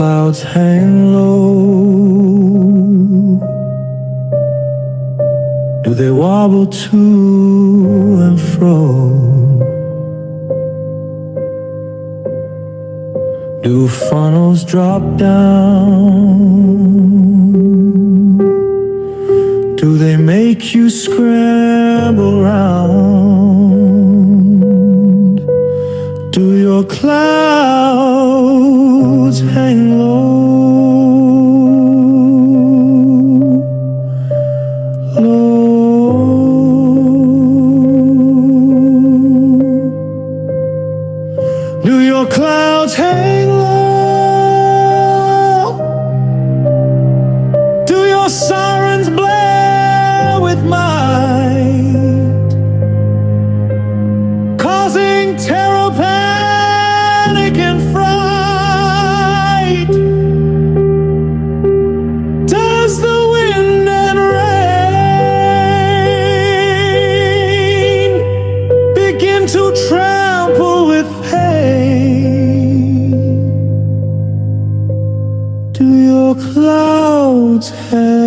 clouds hang low? Do they wobble to and fro? Do funnels drop down? Do they make you scramble round? Do your clouds hang low? Do your clouds hang low? Do your sirens blare with might, causing terror, panic, and fright? Does the wind and rain begin to trample with pain? Do your clouds hang